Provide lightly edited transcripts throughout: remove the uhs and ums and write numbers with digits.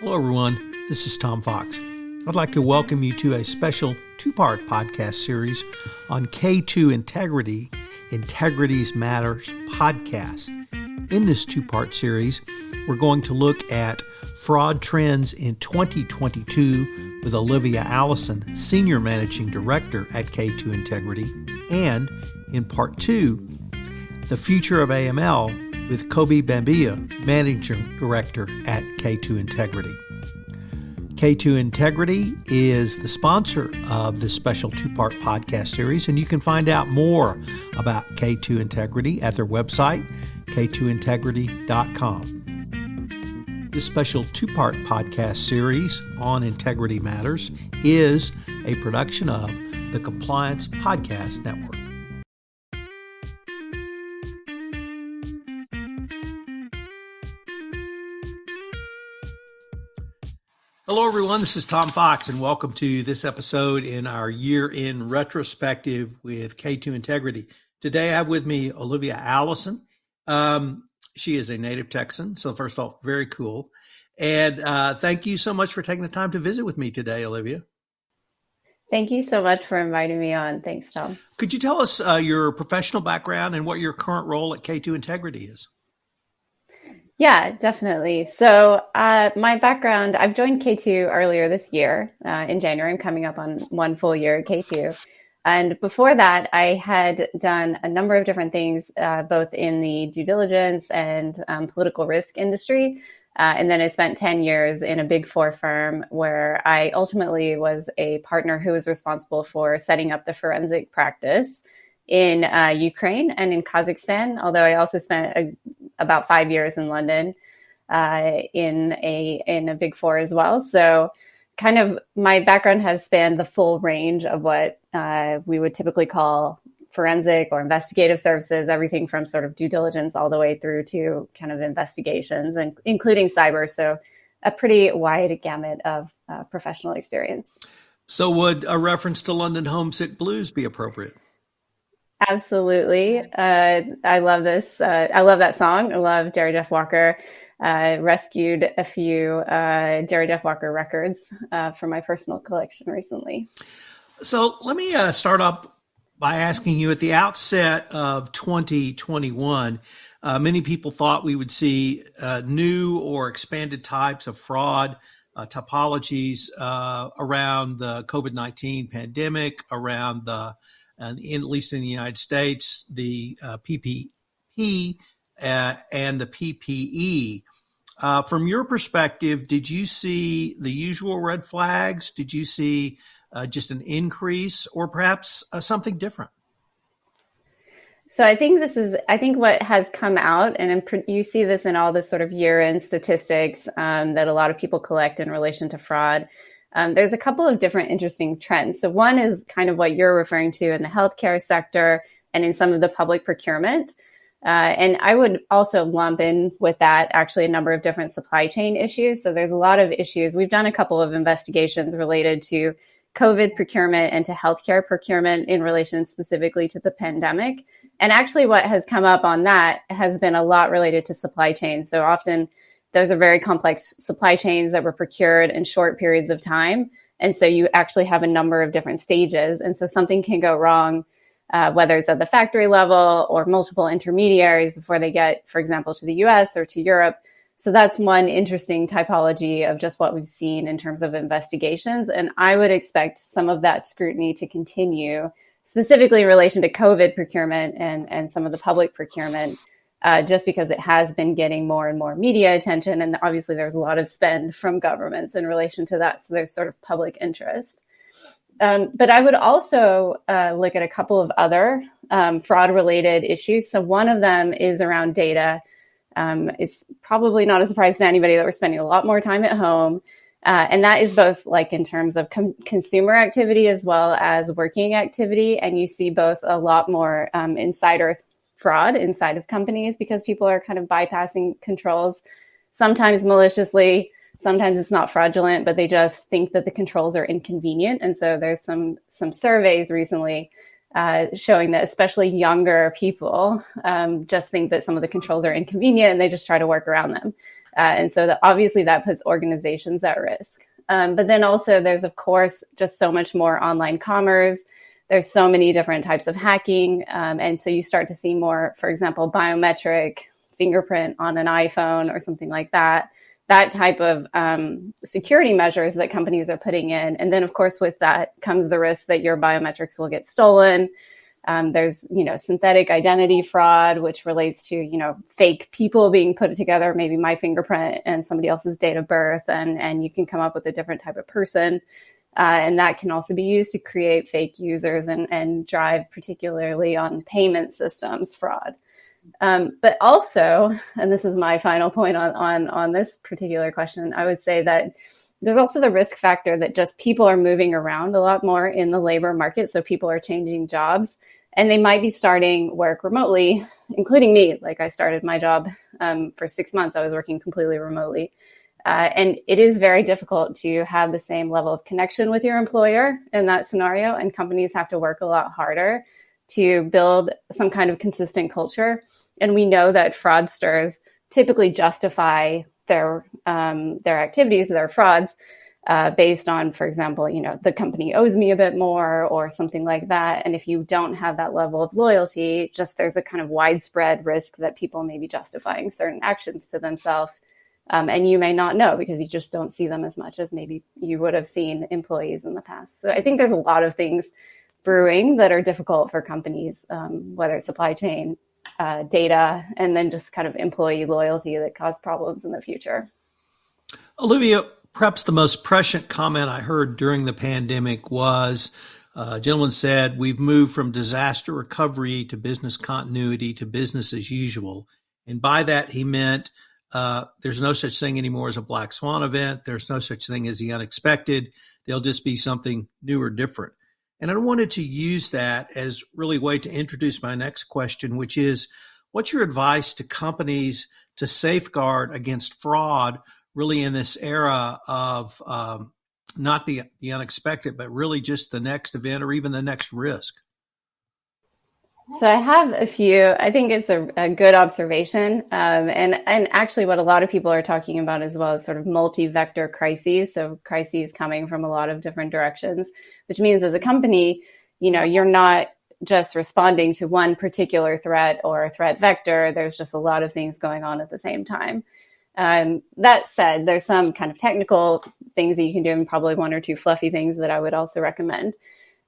Hello, everyone. This is Tom Fox. I'd like to welcome you to a special two-part podcast series on K2 Integrity, Integrities Matters podcast. In this two-part series, we're going to look at fraud trends in 2022 with Olivia Allison, Senior Managing Director at K2 Integrity, and in part two, the future of AML with Kobe Bambia, Managing Director at K2 Integrity. K2 Integrity is the sponsor of this special two-part podcast series, and you can find out more about K2 Integrity at their website, k2integrity.com. This special two-part podcast series on Integrity Matters is a production of the Compliance Podcast Network. Hello, everyone. This is Tom Fox, and welcome to this episode in our year-end retrospective with K2 Integrity. Today, I have with me Olivia Allison. She is a native Texan, so first off, very cool. And thank you so much for taking the time to visit with me today, Olivia. Thank you so much for inviting me on. Thanks, Tom. Could you tell us your professional background and what your current role at K2 Integrity is? Yeah, definitely. So my background, I've joined K2 earlier this year in January. I'm coming up on 1 full year at K2. And before that, I had done a number of different things, both in the due diligence and political risk industry. And then I spent 10 years in a Big Four firm where I ultimately was a partner who was responsible for setting up the forensic practice in Ukraine and in Kazakhstan, although I also spent about 5 years in London in a Big Four as well. So kind of my background has spanned the full range of what we would typically call forensic or investigative services, everything from sort of due diligence all the way through to kind of investigations, and including cyber. So a pretty wide gamut of professional experience. So would a reference to London Homesick Blues be appropriate? Absolutely. I love this. I love that song. I love Jerry Jeff Walker. Rescued a few Jerry Jeff Walker records from my personal collection recently. So let me start up by asking you, at the outset of 2021, many people thought we would see new or expanded types of fraud topologies around the COVID-19 pandemic, around at least in the United States, the PPP and the PPE. From your perspective, did you see the usual red flags? Did you see just an increase, or perhaps something different? So I think what has come out, and you see this in all the sort of year-end statistics that a lot of people collect in relation to fraud. There's a couple of different interesting trends. So one is kind of what you're referring to in the healthcare sector and in some of the public procurement. And I would also lump in with that actually a number of different supply chain issues. So there's a lot of issues. We've done a couple of investigations related to COVID procurement and to healthcare procurement in relation specifically to the pandemic. And actually what has come up on that has been a lot related to supply chains. So often those are very complex supply chains that were procured in short periods of time. And so you actually have a number of different stages. And so something can go wrong, whether it's at the factory level or multiple intermediaries before they get, for example, to the US or to Europe. So that's one interesting typology of just what we've seen in terms of investigations. And I would expect some of that scrutiny to continue, specifically in relation to COVID procurement and some of the public procurement, just because it has been getting more and more media attention. And obviously there's a lot of spend from governments in relation to that. So there's sort of public interest. But I would also look at a couple of other fraud-related issues. So one of them is around data. It's probably not a surprise to anybody that we're spending a lot more time at home. And that is both like in terms of consumer activity as well as working activity. And you see both a lot more insider fraud inside of companies because people are kind of bypassing controls, sometimes maliciously, sometimes it's not fraudulent, but they just think that the controls are inconvenient. And so there's some surveys recently showing that especially younger people just think that some of the controls are inconvenient and they just try to work around them. And so obviously that puts organizations at risk. But then also there's, of course, just so much more online commerce. There's so many different types of hacking. And so you start to see more, for example, biometric fingerprint on an iPhone or something like that. That type of security measures that companies are putting in. And then, of course, with that comes the risk that your biometrics will get stolen. There's, synthetic identity fraud, which relates to, fake people being put together, maybe my fingerprint and somebody else's date of birth, and you can come up with a different type of person. And that can also be used to create fake users and drive, particularly on payment systems, fraud. But also, and this is my final point on this particular question, I would say that there's also the risk factor that just people are moving around a lot more in the labor market. So people are changing jobs and they might be starting work remotely, including me. Like I started my job for 6 months. I was working completely remotely. And it is very difficult to have the same level of connection with your employer in that scenario. And companies have to work a lot harder to build some kind of consistent culture. And we know that fraudsters typically justify their activities, their frauds, based on, for example, the company owes me a bit more or something like that. And if you don't have that level of loyalty, just there's a kind of widespread risk that people may be justifying certain actions to themselves. And you may not know because you just don't see them as much as maybe you would have seen employees in the past. So I think there's a lot of things brewing that are difficult for companies, whether it's supply chain, data, and then just kind of employee loyalty that cause problems in the future. Olivia, perhaps the most prescient comment I heard during the pandemic was a gentleman said, we've moved from disaster recovery to business continuity to business as usual. And by that, he meant there's no such thing anymore as a black swan event. There's no such thing as the unexpected. There'll just be something new or different. And I wanted to use that as really a way to introduce my next question, which is, what's your advice to companies to safeguard against fraud really in this era of not the unexpected, but really just the next event or even the next risk? So I have a few. I think it's a good observation. And actually what a lot of people are talking about as well is sort of multi-vector crises. So crises coming from a lot of different directions, which means as a company, you're not just responding to one particular threat or threat vector. There's just a lot of things going on at the same time. That said, there's some kind of technical things that you can do and probably one or two fluffy things that I would also recommend.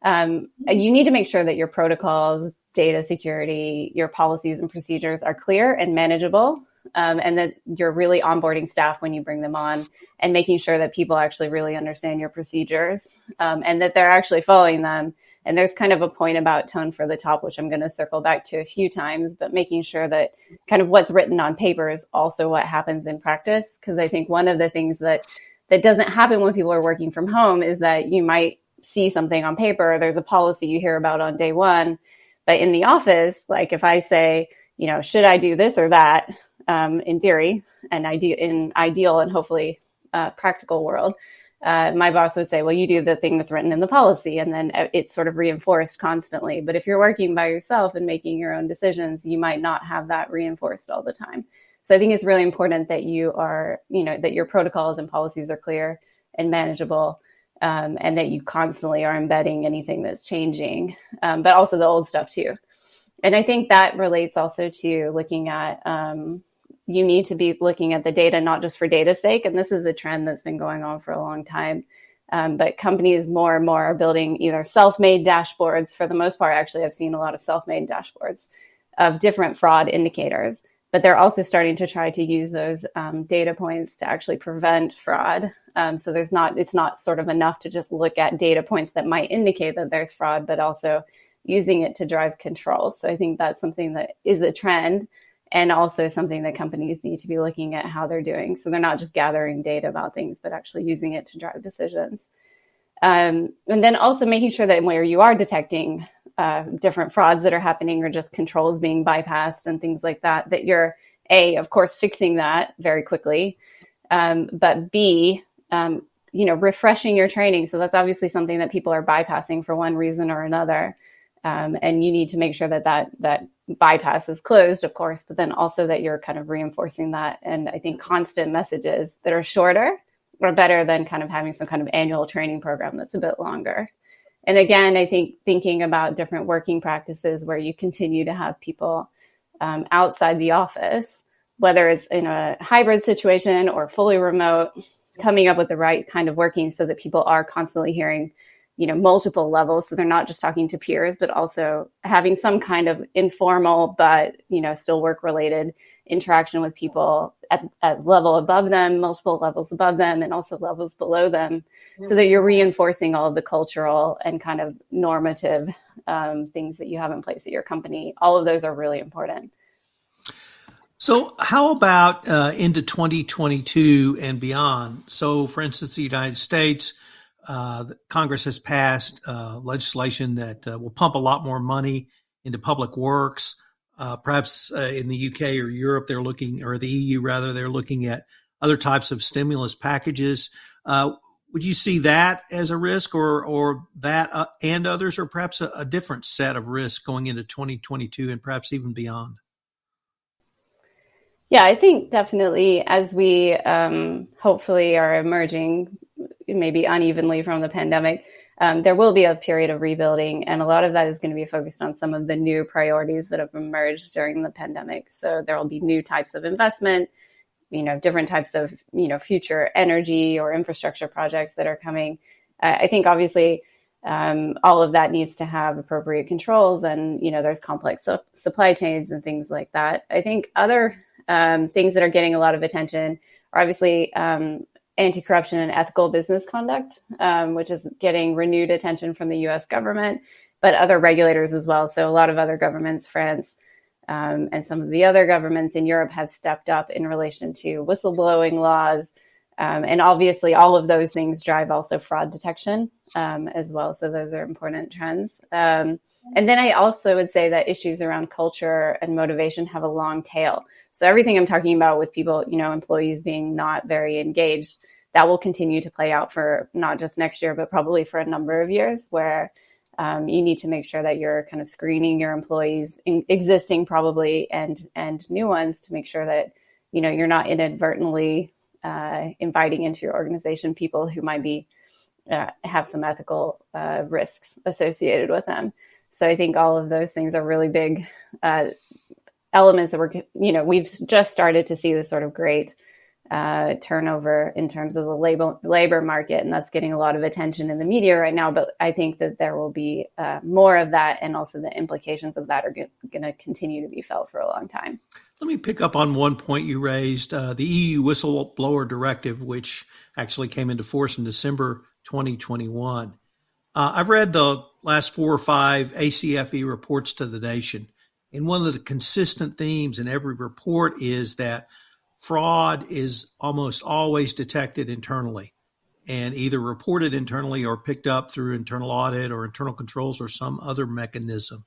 You need to make sure that your protocols, data security, your policies and procedures are clear and manageable, and that you're really onboarding staff when you bring them on and making sure that people actually really understand your procedures, and that they're actually following them. And there's kind of a point about tone for the top, which I'm going to circle back to a few times, but making sure that kind of what's written on paper is also what happens in practice. Because I think one of the things that doesn't happen when people are working from home is that you might see something on paper, there's a policy you hear about on day one, but in the office, like if I say, should I do this or that, in theory, and in ideal and hopefully practical world, my boss would say, well, you do the thing that's written in the policy, and then it's sort of reinforced constantly. But if you're working by yourself and making your own decisions, you might not have that reinforced all the time. So I think it's really important that you are, that your protocols and policies are clear and manageable, and that you constantly are embedding anything that's changing, but also the old stuff too. And I think that relates also to looking at, you need to be looking at the data, not just for data's sake. And this is a trend that's been going on for a long time. But companies more and more are building either self-made dashboards. For the most part, actually, I've seen a lot of self-made dashboards of different fraud indicators. But they're also starting to try to use those data points to actually prevent fraud. So it's not sort of enough to just look at data points that might indicate that there's fraud, but also using it to drive control. So I think that's something that is a trend and also something that companies need to be looking at how they're doing. So they're not just gathering data about things, but actually using it to drive decisions. And then also making sure that where you are detecting different frauds that are happening or just controls being bypassed and things like that, that you're A, of course, fixing that very quickly, but B, refreshing your training. So that's obviously something that people are bypassing for one reason or another. And you need to make sure that bypass is closed, of course, but then also that you're kind of reinforcing that. And I think constant messages that are shorter are better than kind of having some kind of annual training program that's a bit longer. And again, I think thinking about different working practices where you continue to have people outside the office, whether it's in a hybrid situation or fully remote, coming up with the right kind of working so that people are constantly hearing, multiple levels. So they're not just talking to peers, but also having some kind of informal, but, still work-related interaction with people at level above them, multiple levels above them, and also levels below them, so that you're reinforcing all of the cultural and kind of normative things that you have in place at your company. All of those are really important. So how about into 2022 and beyond? So, for instance, the United States, Congress has passed legislation that will pump a lot more money into public works. Perhaps in the UK or Europe, they're looking, or the EU rather, they're looking at other types of stimulus packages. Would you see that as a risk, or that and others, or perhaps a different set of risks going into 2022 and perhaps even beyond? Yeah, I think definitely as we hopefully are emerging maybe unevenly from the pandemic, there will be a period of rebuilding. And a lot of that is going to be focused on some of the new priorities that have emerged during the pandemic. So there will be new types of investment, different types of, future energy or infrastructure projects that are coming. I think obviously all of that needs to have appropriate controls, and, there's complex supply chains and things like that. I think other things that are getting a lot of attention are obviously anti-corruption and ethical business conduct, which is getting renewed attention from the U.S. government, but other regulators as well. So a lot of other governments, France, and some of the other governments in Europe have stepped up in relation to whistleblowing laws. And obviously all of those things drive also fraud detection as well. So those are important trends. And then I also would say that issues around culture and motivation have a long tail. So everything I'm talking about with people, employees being not very engaged, that will continue to play out for not just next year, but probably for a number of years, where you need to make sure that you're kind of screening your employees, existing probably, and new ones, to make sure that, you're not inadvertently inviting into your organization people who might be have some ethical risks associated with them. So I think all of those things are really big elements that we've just started to see this sort of great turnover in terms of the labor market, and that's getting a lot of attention in the media right now. But I think that there will be more of that, and also the implications of that are going to continue to be felt for a long time. Let me pick up on one point you raised, the EU Whistleblower Directive, which actually came into force in December 2021. I've read the last 4 or 5 ACFE reports to the nation, and one of the consistent themes in every report is that fraud is almost always detected internally and either reported internally or picked up through internal audit or internal controls or some other mechanism.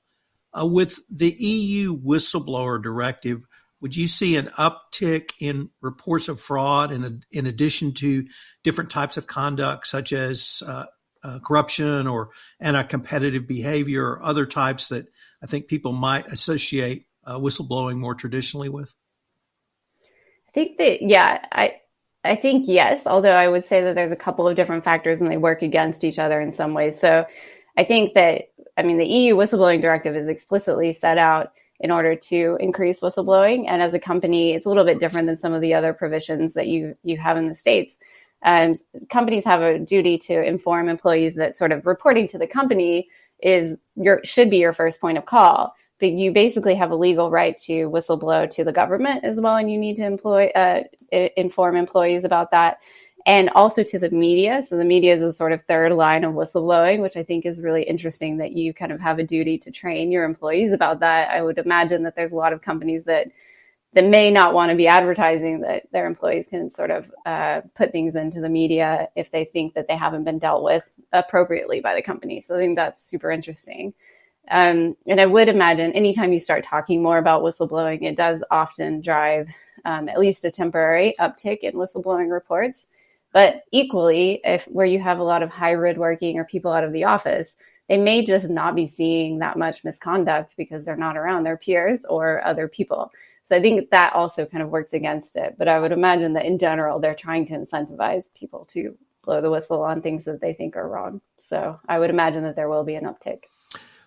With the EU Whistleblower Directive, would you see an uptick in reports of fraud in addition to different types of conduct, such as corruption or anti-competitive behavior or other types that I think people might associate whistleblowing more traditionally with? I think that, I think yes, although I would say that there's a couple of different factors and they work against each other in some ways. So I think that, the EU Whistleblowing Directive is explicitly set out in order to increase whistleblowing. And as a company, it's a little bit different than some of the other provisions that you have in the States. Companies have a duty to inform employees that sort of reporting to the company should be your first point of call. But you basically have a legal right to whistleblow to the government as well, and you need to inform employees about that, and also to the media. So the media is a sort of third line of whistleblowing, which I think is really interesting, that you kind of have a duty to train your employees about that. I would imagine that there's a lot of companies that may not want to be advertising that their employees can sort of put things into the media if they think that they haven't been dealt with appropriately by the company. So I think that's super interesting. And I would imagine anytime you start talking more about whistleblowing, it does often drive at least a temporary uptick in whistleblowing reports. But equally, where you have a lot of hybrid working or people out of the office, they may just not be seeing that much misconduct because they're not around their peers or other people. So I think that also kind of works against it. But I would imagine that in general, they're trying to incentivize people to blow the whistle on things that they think are wrong. So I would imagine that there will be an uptick.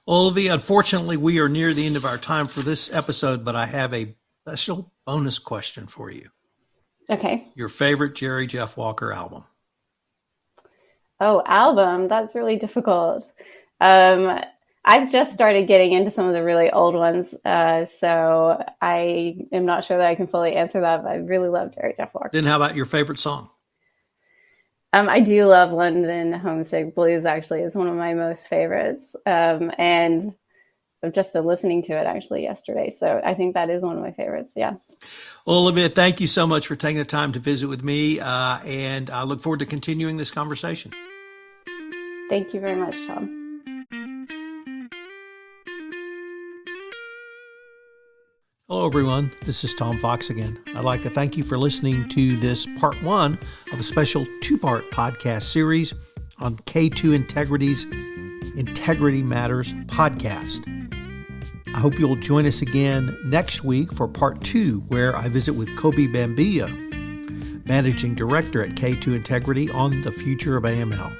Well, Olivia, unfortunately, we are near the end of our time for this episode, but I have a special bonus question for you. Okay. Your favorite Jerry Jeff Walker album? Oh, album. That's really difficult. I've just started getting into some of the really old ones. So I am not sure that I can fully answer that, but I really love Jerry Jeff Walker. Then how about your favorite song? I do love London Homesick Blues, actually. It's one of my most favorites. And I've just been listening to it actually yesterday. So I think that is one of my favorites. Yeah. Well, Olivia, thank you so much for taking the time to visit with me. And I look forward to continuing this conversation. Thank you very much, Tom. Hello, everyone. This is Tom Fox again. I'd like to thank you for listening to this part one of a special two-part podcast series on K2 Integrity's Integrity Matters podcast. I hope you'll join us again next week for part two, where I visit with Kobe Bambilla, Managing Director at K2 Integrity, on the future of AML.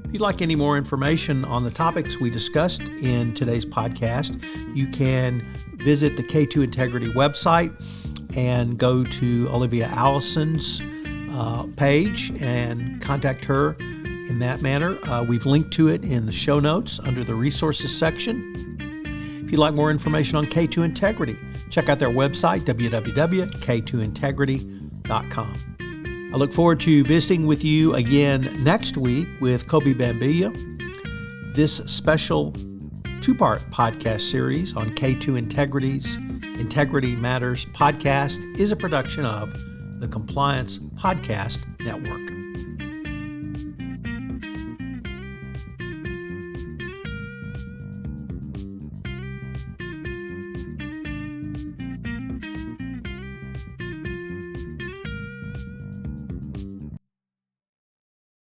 If you'd like any more information on the topics we discussed in today's podcast, you can visit the K2 Integrity website and go to Olivia Allison's page and contact her in that manner. We've linked to it in the show notes under the resources section. If you'd like more information on K2 Integrity, check out their website, www.k2integrity.com. I look forward to visiting with you again next week with Kobe Bambilla. This special two-part podcast series on K2 Integrity's Integrity Matters podcast is a production of the Compliance Podcast Network.